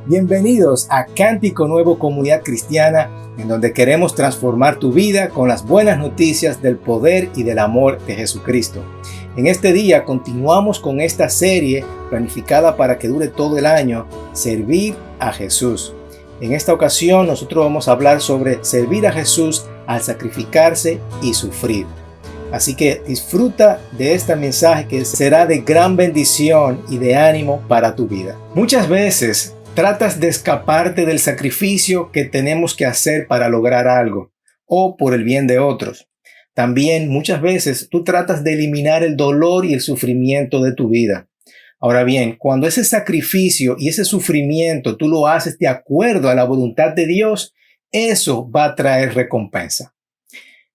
Bienvenidos a Cántico Nuevo Comunidad Cristiana, en donde queremos transformar tu vida con las buenas noticias del poder y del amor de Jesucristo. En este día continuamos con esta serie planificada para que dure todo el año, Servir a Jesús. En esta ocasión nosotros vamos a hablar sobre servir a Jesús al sacrificarse y sufrir. Así que disfruta de este mensaje que será de gran bendición y de ánimo para tu vida. Muchas veces tratas de escaparte del sacrificio que tenemos que hacer para lograr algo o por el bien de otros. También muchas veces tú tratas de eliminar el dolor y el sufrimiento de tu vida. Ahora bien, cuando ese sacrificio y ese sufrimiento tú lo haces de acuerdo a la voluntad de Dios, eso va a traer recompensa.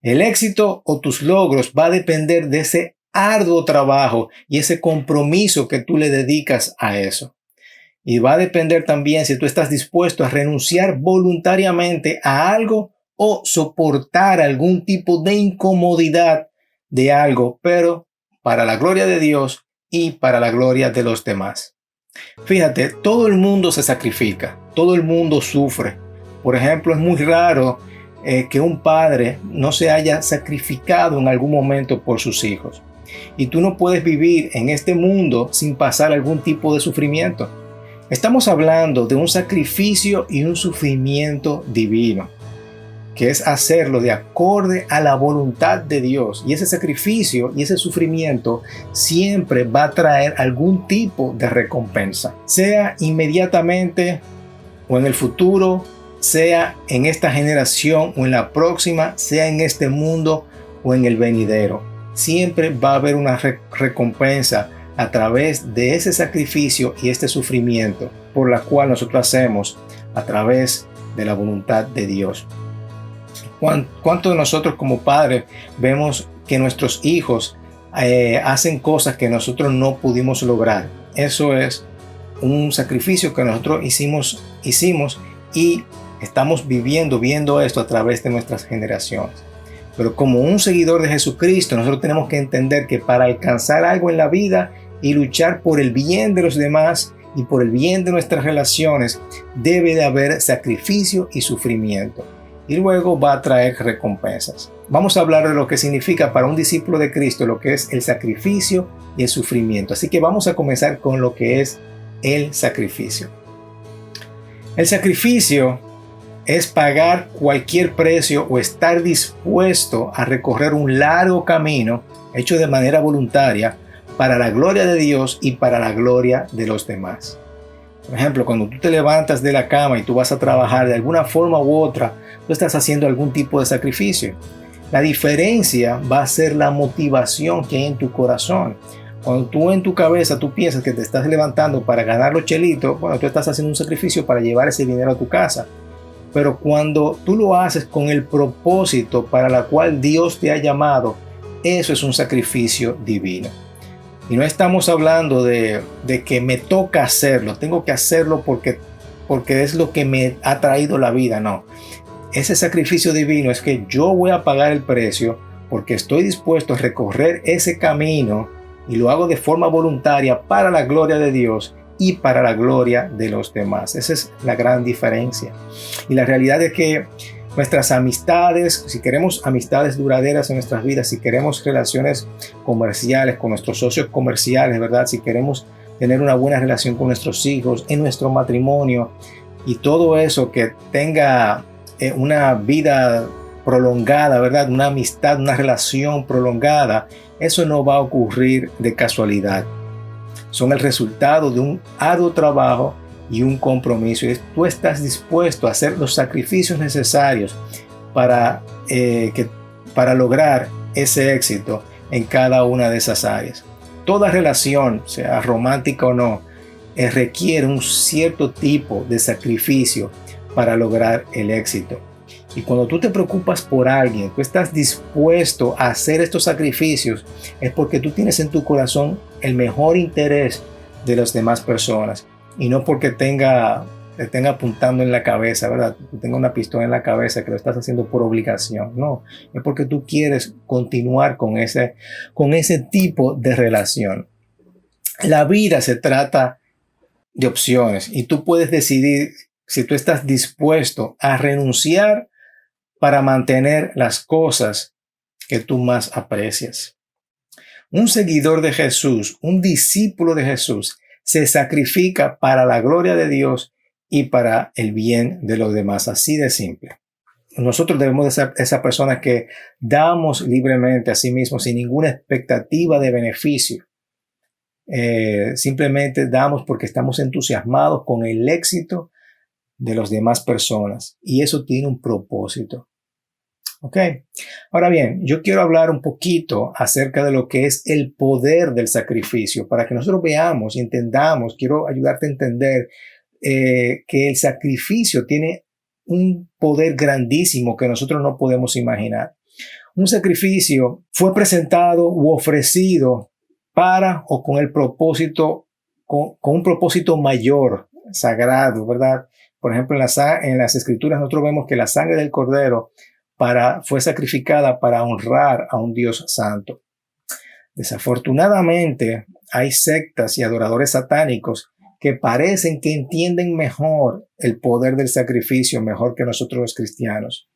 El éxito o tus logros va a depender de ese arduo trabajo y ese compromiso que tú le dedicas a eso. Y va a depender también si tú estás dispuesto a renunciar voluntariamente a algo o soportar algún tipo de incomodidad de algo, pero para la gloria de Dios y para la gloria de los demás. Fíjate, todo el mundo se sacrifica, todo el mundo sufre. Por ejemplo, es muy raro que un padre no se haya sacrificado en algún momento por sus hijos. Y tú no puedes vivir en este mundo sin pasar algún tipo de sufrimiento. Estamos hablando de un sacrificio y un sufrimiento divino, que es hacerlo de acorde a la voluntad de Dios. Y ese sacrificio y ese sufrimiento siempre va a traer algún tipo de recompensa, sea inmediatamente o en el futuro, sea en esta generación o en la próxima, sea en este mundo o en el venidero. Siempre va a haber una recompensa a través de ese sacrificio y este sufrimiento por la cual nosotros hacemos a través de la voluntad de Dios. ¿Cuántos de nosotros como padres vemos que nuestros hijos hacen cosas que nosotros no pudimos lograr? Eso es un sacrificio que nosotros hicimos y estamos viendo esto a través de nuestras generaciones. Pero como un seguidor de Jesucristo, nosotros tenemos que entender que para alcanzar algo en la vida y luchar por el bien de los demás y por el bien de nuestras relaciones, debe de haber sacrificio y sufrimiento. Y luego va a traer recompensas. Vamos a hablar de lo que significa para un discípulo de Cristo lo que es el sacrificio y el sufrimiento. Así que vamos a comenzar con lo que es el sacrificio. El sacrificio es pagar cualquier precio o estar dispuesto a recorrer un largo camino hecho de manera voluntaria para la gloria de Dios y para la gloria de los demás. Por ejemplo, cuando tú te levantas de la cama y tú vas a trabajar de alguna forma u otra, tú estás haciendo algún tipo de sacrificio. La diferencia va a ser la motivación que hay en tu corazón. Cuando tú en tu cabeza tú piensas que te estás levantando para ganar los chelitos, bueno, tú estás haciendo un sacrificio para llevar ese dinero a tu casa. Pero cuando tú lo haces con el propósito para la cual Dios te ha llamado, eso es un sacrificio divino. Y no estamos hablando de que me toca hacerlo, tengo que hacerlo porque es lo que me ha traído la vida, no. Ese sacrificio divino es que yo voy a pagar el precio porque estoy dispuesto a recorrer ese camino y lo hago de forma voluntaria para la gloria de Dios y para la gloria de los demás. Esa es la gran diferencia. Y la realidad es que nuestras amistades, si queremos amistades duraderas en nuestras vidas, si queremos relaciones comerciales con nuestros socios comerciales, ¿verdad? Si queremos tener una buena relación con nuestros hijos, en nuestro matrimonio y todo eso que tenga una vida prolongada, ¿verdad? Una amistad, una relación prolongada, eso no va a ocurrir de casualidad. Son el resultado de un arduo trabajo y un compromiso. Y tú estás dispuesto a hacer los sacrificios necesarios para lograr ese éxito en cada una de esas áreas. Toda relación, sea romántica o no, requiere un cierto tipo de sacrificio para lograr el éxito. Y cuando tú te preocupas por alguien, tú estás dispuesto a hacer estos sacrificios, es porque tú tienes en tu corazón el mejor interés de las demás personas y no porque te tenga apuntando en la cabeza, ¿verdad? Tenga una pistola en la cabeza que lo estás haciendo por obligación. No, es porque tú quieres continuar con ese tipo de relación. La vida se trata de opciones y tú puedes decidir si tú estás dispuesto a renunciar para mantener las cosas que tú más aprecias. Un seguidor de Jesús, un discípulo de Jesús, se sacrifica para la gloria de Dios y para el bien de los demás. Así de simple. Nosotros debemos de ser esa persona que damos libremente a sí mismos sin ninguna expectativa de beneficio. Simplemente damos porque estamos entusiasmados con el éxito de las demás personas. Y eso tiene un propósito. ¿Ok? Ahora bien, yo quiero hablar un poquito acerca de lo que es el poder del sacrificio. Para que nosotros veamos y entendamos, quiero ayudarte a entender que el sacrificio tiene un poder grandísimo que nosotros no podemos imaginar. Un sacrificio fue presentado u ofrecido para o con el propósito, con un propósito mayor, sagrado, ¿verdad? Por ejemplo, en las escrituras nosotros vemos que la sangre del cordero fue sacrificada para honrar a un Dios santo. Desafortunadamente, hay sectas y adoradores satánicos que parecen que entienden mejor el poder del sacrificio, mejor que nosotros los cristianos.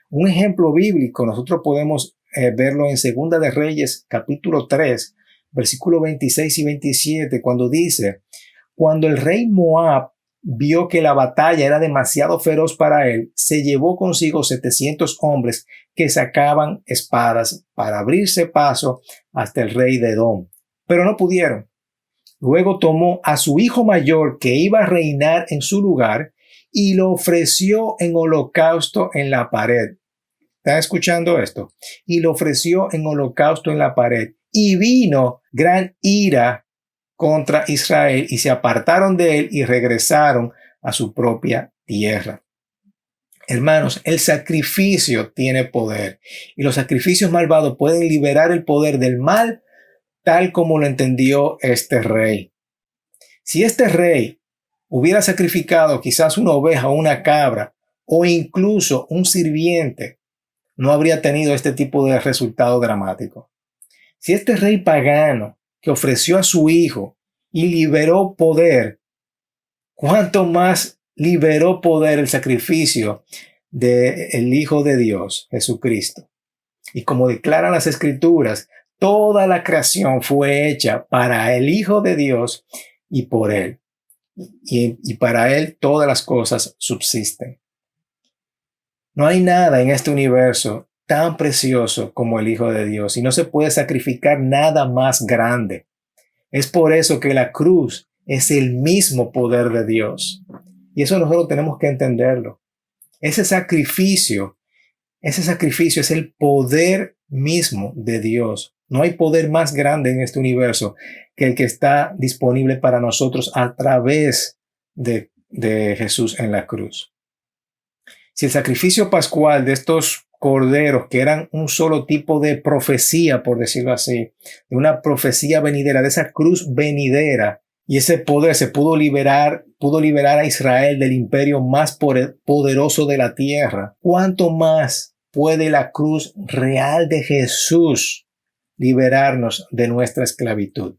Un ejemplo bíblico, nosotros podemos verlo en Segunda de Reyes, capítulo 3, versículos 26 y 27, cuando dice: cuando el rey Moab vio que la batalla era demasiado feroz para él, se llevó consigo 700 hombres que sacaban espadas para abrirse paso hasta el rey de Edom, pero no pudieron. Luego tomó a su hijo mayor que iba a reinar en su lugar y lo ofreció en holocausto en la pared. ¿Están escuchando esto? Y lo ofreció en holocausto en la pared. Y vino gran ira contra Israel y se apartaron de él y regresaron a su propia tierra. Hermanos, el sacrificio tiene poder y los sacrificios malvados pueden liberar el poder del mal tal como lo entendió este rey. Si este rey hubiera sacrificado quizás una oveja o una cabra o incluso un sirviente, no habría tenido este tipo de resultado dramático. Si este rey pagano que ofreció a su hijo y liberó poder, ¿cuánto más liberó poder el sacrificio del Hijo de Dios, Jesucristo? Y como declaran las Escrituras, toda la creación fue hecha para el Hijo de Dios y por Él. Y para Él todas las cosas subsisten. No hay nada en este universo tan precioso como el Hijo de Dios y no se puede sacrificar nada más grande. Es por eso que la cruz es el mismo poder de Dios. Y eso nosotros tenemos que entenderlo. Ese sacrificio es el poder mismo de Dios. No hay poder más grande en este universo que el que está disponible para nosotros a través de Jesús en la cruz. Si el sacrificio pascual de estos corderos, que eran un solo tipo de profecía, por decirlo así, de una profecía venidera, de esa cruz venidera, y ese poder se pudo liberar a Israel del imperio más poderoso de la tierra, ¿cuánto más puede la cruz real de Jesús liberarnos de nuestra esclavitud?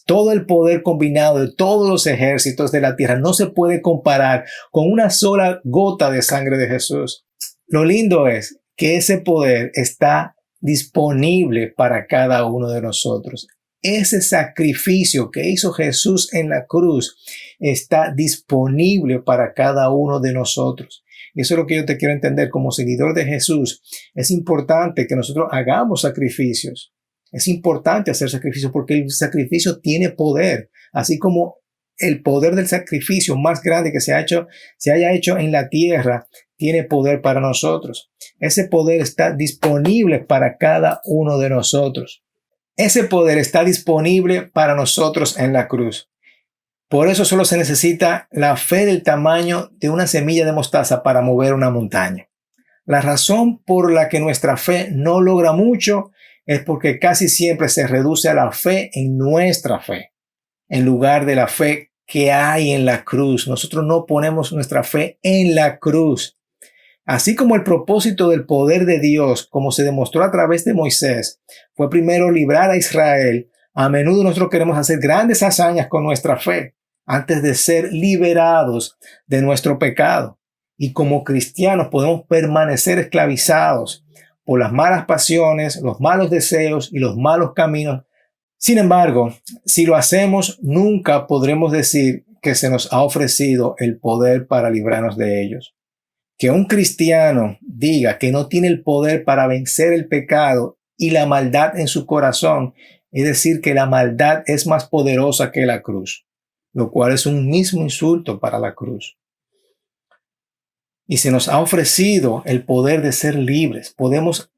Todo el poder combinado de todos los ejércitos de la tierra no se puede comparar con una sola gota de sangre de Jesús. Lo lindo es que ese poder está disponible para cada uno de nosotros. Ese sacrificio que hizo Jesús en la cruz está disponible para cada uno de nosotros. Y eso es lo que yo te quiero entender como seguidor de Jesús. Es importante que nosotros hagamos sacrificios. Es importante hacer sacrificios porque el sacrificio tiene poder, así como el poder del sacrificio más grande que se haya hecho en la tierra tiene poder para nosotros. Ese poder está disponible para cada uno de nosotros. Ese poder está disponible para nosotros en la cruz. Por eso solo se necesita la fe del tamaño de una semilla de mostaza para mover una montaña. La razón por la que nuestra fe no logra mucho es porque casi siempre se reduce a la fe en nuestra fe, en lugar de la fe que hay en la cruz. Nosotros no ponemos nuestra fe en la cruz. Así como el propósito del poder de Dios, como se demostró a través de Moisés, fue primero librar a Israel, a menudo nosotros queremos hacer grandes hazañas con nuestra fe. antes de ser liberados de nuestro pecado. Y como cristianos podemos permanecer esclavizados por las malas pasiones, los malos deseos y los malos caminos. Sin embargo, si lo hacemos, nunca podremos decir que se nos ha ofrecido el poder para librarnos de ellos. Que un cristiano diga que no tiene el poder para vencer el pecado y la maldad en su corazón, es decir, que la maldad es más poderosa que la cruz, lo cual es un mismo insulto para la cruz. Y se nos ha ofrecido el poder de ser libres. Podemos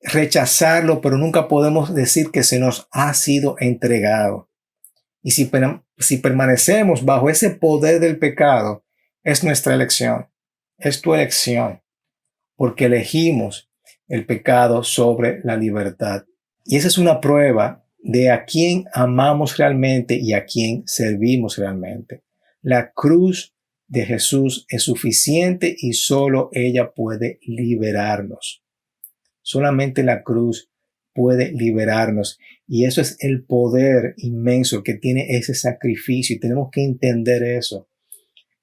rechazarlo, pero nunca podemos decir que se nos ha sido entregado. Y si permanecemos bajo ese poder del pecado, es nuestra elección. Es tu elección, porque elegimos el pecado sobre la libertad. Y esa es una prueba de a quién amamos realmente y a quién servimos realmente. La cruz de Jesús es suficiente y solo ella puede liberarnos. Solamente la cruz puede liberarnos. Y eso es el poder inmenso que tiene ese sacrificio. Y tenemos que entender eso.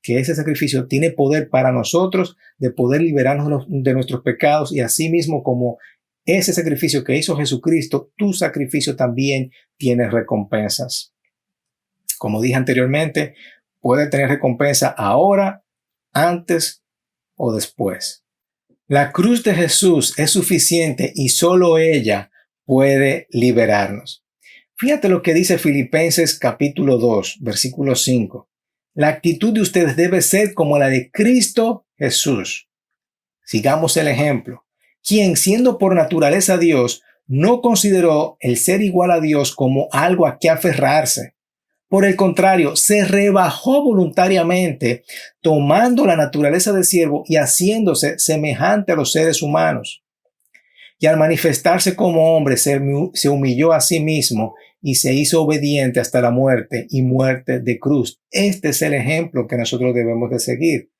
Que ese sacrificio tiene poder para nosotros de poder liberarnos de nuestros pecados, y asimismo como ese sacrificio que hizo Jesucristo, tu sacrificio también tiene recompensas. Como dije anteriormente, puede tener recompensa ahora, antes o después. La cruz de Jesús es suficiente y solo ella puede liberarnos. Fíjate lo que dice Filipenses capítulo 2, versículo 5. La actitud de ustedes debe ser como la de Cristo Jesús. Sigamos el ejemplo. Quien, siendo por naturaleza Dios, no consideró el ser igual a Dios como algo a que aferrarse. Por el contrario, se rebajó voluntariamente, tomando la naturaleza de siervo y haciéndose semejante a los seres humanos. Y al manifestarse como hombre, se humilló a sí mismo y se hizo obediente hasta la muerte y muerte de cruz. Este es el ejemplo que nosotros debemos de seguir.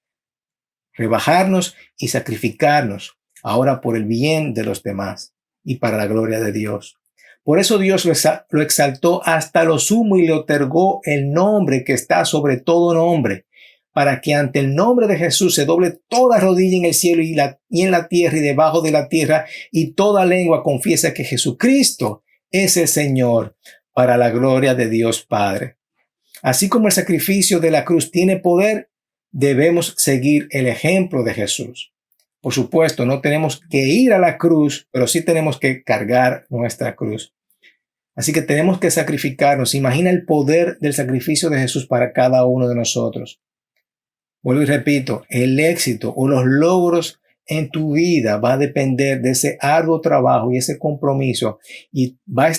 Rebajarnos y sacrificarnos, ahora por el bien de los demás y para la gloria de Dios. Por eso Dios lo exaltó hasta lo sumo y le otorgó el nombre que está sobre todo nombre, para que ante el nombre de Jesús se doble toda rodilla en el cielo y en la tierra y debajo de la tierra, y toda lengua confiese que Jesucristo es el Señor, para la gloria de Dios Padre. Así como el sacrificio de la cruz tiene poder, debemos seguir el ejemplo de Jesús. Por supuesto, no tenemos que ir a la cruz, pero sí tenemos que cargar nuestra cruz. Así que tenemos que sacrificarnos. Imagina el poder del sacrificio de Jesús para cada uno de nosotros. Vuelvo y repito, el éxito o los logros en tu vida va a depender de ese arduo trabajo y ese compromiso, y va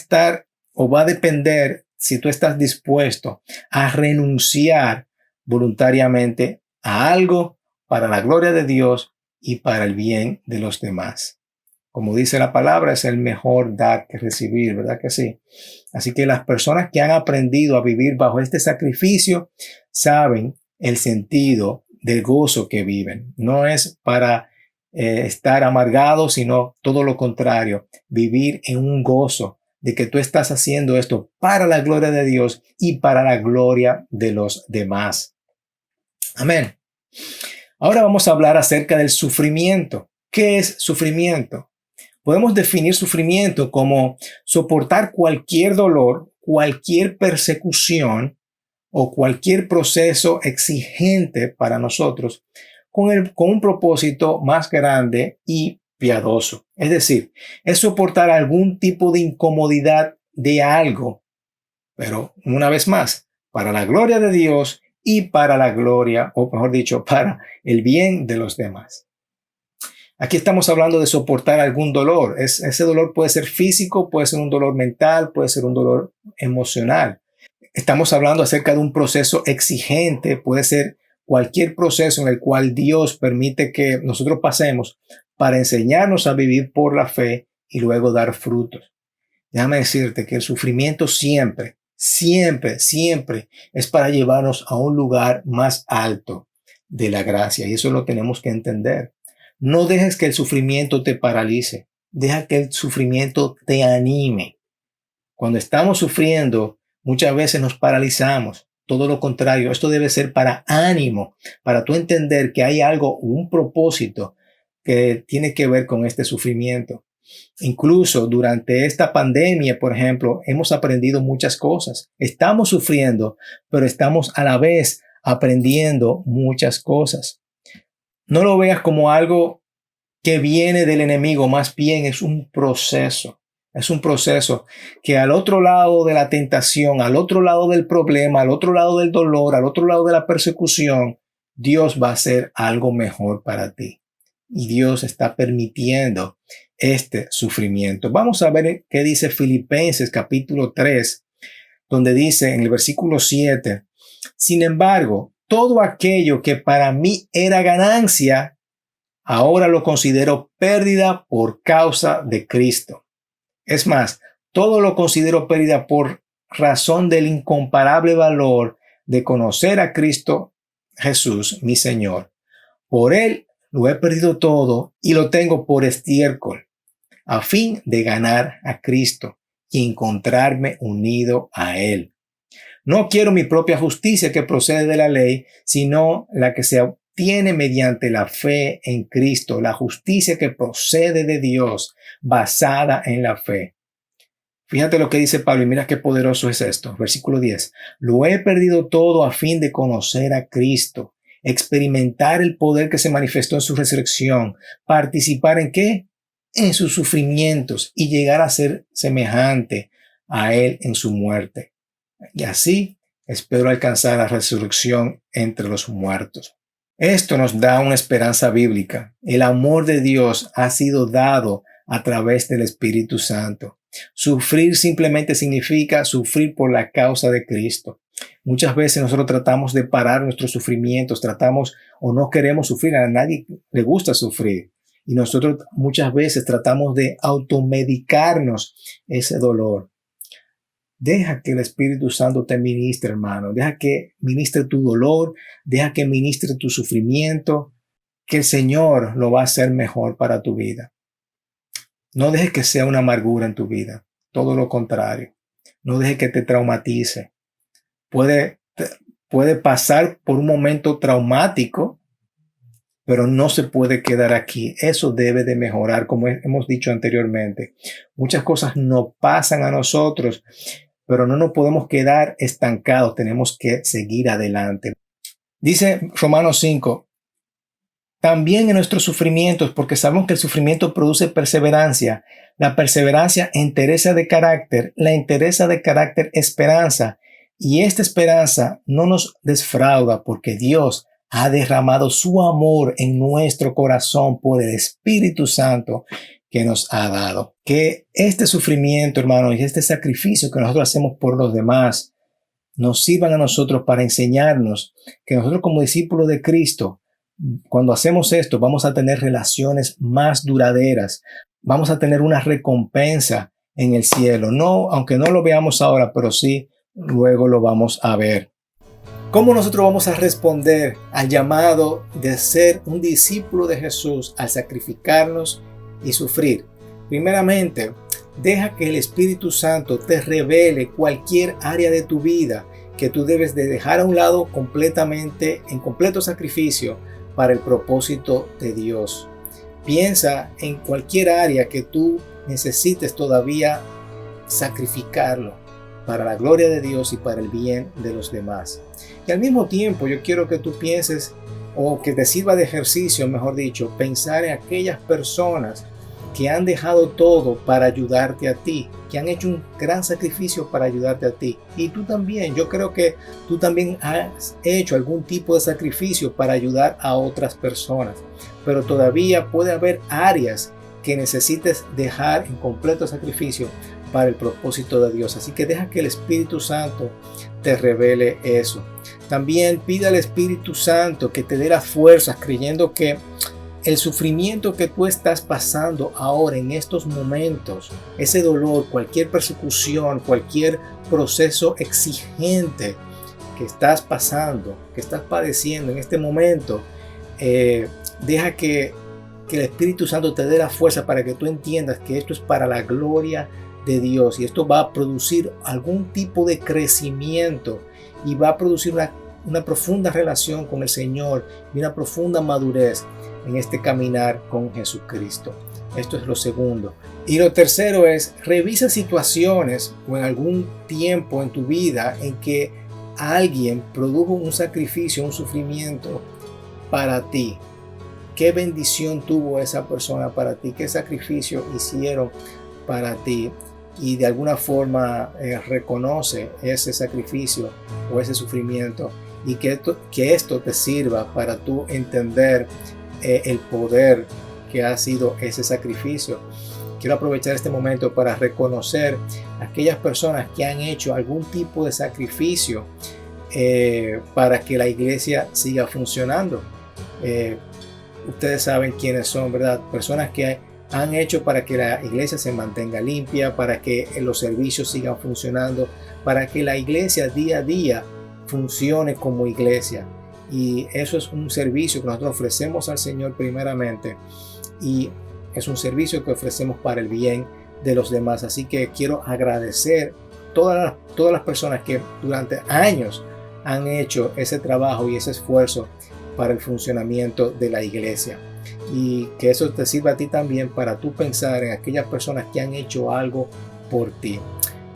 a depender si tú estás dispuesto a renunciar voluntariamente a algo para la gloria de Dios y para el bien de los demás. Como dice la palabra, es el mejor dar que recibir, ¿verdad que sí? Así que las personas que han aprendido a vivir bajo este sacrificio saben el sentido del gozo que viven. No es para estar amargados, sino todo lo contrario, vivir en un gozo de que tú estás haciendo esto para la gloria de Dios y para la gloria de los demás. Amén. Ahora vamos a hablar acerca del sufrimiento. ¿Qué es sufrimiento? Podemos definir sufrimiento como soportar cualquier dolor, cualquier persecución o cualquier proceso exigente para nosotros con un propósito más grande y piadoso. Es decir, es soportar algún tipo de incomodidad de algo, pero una vez más, para la gloria de Dios y para la gloria, o mejor dicho, para el bien de los demás. Aquí estamos hablando de soportar algún dolor. Ese dolor puede ser físico, puede ser un dolor mental, puede ser un dolor emocional. Estamos hablando acerca de un proceso exigente, puede ser cualquier proceso en el cual Dios permite que nosotros pasemos para enseñarnos a vivir por la fe y luego dar frutos. Déjame decirte que el sufrimiento siempre es para llevarnos a un lugar más alto de la gracia, y eso lo tenemos que entender. No dejes que el sufrimiento te paralice. Deja que el sufrimiento te anime. Cuando estamos sufriendo, muchas veces nos paralizamos. Todo lo contrario, esto debe ser para ánimo, para tú entender que hay algo, un propósito que tiene que ver con este sufrimiento. Incluso durante esta pandemia, por ejemplo, hemos aprendido muchas cosas. Estamos sufriendo, pero estamos a la vez aprendiendo muchas cosas. No lo veas como algo que viene del enemigo, más bien es un proceso. Es un proceso que al otro lado de la tentación, al otro lado del problema, al otro lado del dolor, al otro lado de la persecución, Dios va a hacer algo mejor para ti. Y Dios está permitiendo este sufrimiento. Vamos a ver qué dice Filipenses capítulo 3, donde dice en el versículo 7, sin embargo, todo aquello que para mí era ganancia, ahora lo considero pérdida por causa de Cristo. Es más, todo lo considero pérdida por razón del incomparable valor de conocer a Cristo Jesús, mi Señor. Por Él lo he perdido todo y lo tengo por estiércol, a fin de ganar a Cristo y encontrarme unido a Él. No quiero mi propia justicia que procede de la ley, sino la que se obtiene mediante la fe en Cristo, la justicia que procede de Dios, basada en la fe. Fíjate lo que dice Pablo y mira qué poderoso es esto. Versículo 10. Lo he perdido todo a fin de conocer a Cristo, experimentar el poder que se manifestó en su resurrección, participar en ¿qué? En sus sufrimientos y llegar a ser semejante a Él en su muerte. Y así espero alcanzar la resurrección entre los muertos. Esto nos da una esperanza bíblica. El amor de Dios ha sido dado a través del Espíritu Santo. Sufrir simplemente significa sufrir por la causa de Cristo. Muchas veces nosotros tratamos de parar nuestros sufrimientos, tratamos o no queremos sufrir, a nadie le gusta sufrir. Y nosotros muchas veces tratamos de automedicarnos ese dolor. Deja que el Espíritu Santo te ministre, hermano. Deja que ministre tu dolor, deja que ministre tu sufrimiento, que el Señor lo va a hacer mejor para tu vida. No dejes que sea una amargura en tu vida, todo lo contrario. No dejes que te traumatice. Puede pasar por un momento traumático, pero no se puede quedar aquí. Eso debe de mejorar, como hemos dicho anteriormente. Muchas cosas no pasan a nosotros, pero no nos podemos quedar estancados. Tenemos que seguir adelante. Dice Romanos 5. También en nuestros sufrimientos, porque sabemos que el sufrimiento produce perseverancia, la perseverancia entereza de carácter, la entereza de carácter esperanza, y esta esperanza no nos defrauda porque Dios ha derramado su amor en nuestro corazón por el Espíritu Santo que nos ha dado. Que este sufrimiento, hermanos, y este sacrificio que nosotros hacemos por los demás nos sirvan a nosotros para enseñarnos que nosotros como discípulos de Cristo, cuando hacemos esto, vamos a tener relaciones más duraderas. Vamos a tener una recompensa en el cielo. No, aunque no lo veamos ahora, pero sí, luego lo vamos a ver. ¿Cómo nosotros vamos a responder al llamado de ser un discípulo de Jesús al sacrificarnos y sufrir? Primeramente, deja que el Espíritu Santo te revele cualquier área de tu vida que tú debes de dejar a un lado completamente, en completo sacrificio, para el propósito de Dios. Piensa en cualquier área que tú necesites todavía sacrificarlo para la gloria de Dios y para el bien de los demás. Y al mismo tiempo yo quiero que tú pienses, o que te sirva de ejercicio, mejor dicho, pensar en aquellas personas que han dejado todo para ayudarte a ti, que han hecho un gran sacrificio para ayudarte a ti. Y tú también, yo creo que tú también has hecho algún tipo de sacrificio para ayudar a otras personas. Pero todavía puede haber áreas que necesites dejar en completo sacrificio para el propósito de Dios. Así que deja que el Espíritu Santo te revele eso. También pide al Espíritu Santo que te dé las fuerzas, creyendo que el sufrimiento que tú estás pasando ahora en estos momentos, ese dolor, cualquier persecución, cualquier proceso exigente que estás pasando, que estás padeciendo en este momento, deja que el Espíritu Santo te dé la fuerza para que tú entiendas que esto es para la gloria de Dios, y esto va a producir algún tipo de crecimiento y va a producir una profunda relación con el Señor y una profunda madurez en este caminar con Jesucristo. Esto es lo segundo. Y lo tercero es, revisa situaciones o en algún tiempo en tu vida en que alguien produjo un sacrificio, un sufrimiento para ti. ¿Qué bendición tuvo esa persona para ti? ¿Qué sacrificio hicieron para ti? Y de alguna forma reconoce ese sacrificio o ese sufrimiento, y que esto te sirva para tú entender el poder que ha sido ese sacrificio. Quiero aprovechar este momento para reconocer a aquellas personas que han hecho algún tipo de sacrificio para que la iglesia siga funcionando. Ustedes saben quiénes son, ¿verdad? Personas que han hecho para que la iglesia se mantenga limpia, para que los servicios sigan funcionando, para que la iglesia día a día funcione como iglesia. Y eso es un servicio que nosotros ofrecemos al Señor primeramente, y es un servicio que ofrecemos para el bien de los demás. Así que quiero agradecer a todas las personas que durante años han hecho ese trabajo y ese esfuerzo para el funcionamiento de la iglesia, y que eso te sirva a ti también para tú pensar en aquellas personas que han hecho algo por ti.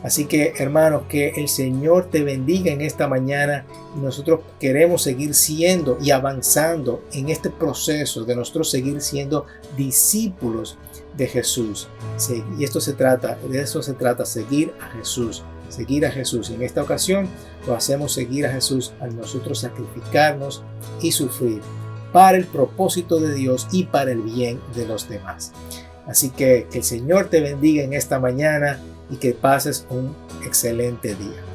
Así que, hermanos, que el Señor te bendiga en esta mañana. Nosotros queremos seguir siendo y avanzando en este proceso de nosotros seguir siendo discípulos de Jesús. Sí, y de eso se trata, seguir a Jesús. Seguir a Jesús. Y en esta ocasión lo hacemos seguir a Jesús al nosotros sacrificarnos y sufrir para el propósito de Dios y para el bien de los demás. Así que el Señor te bendiga en esta mañana y que pases un excelente día.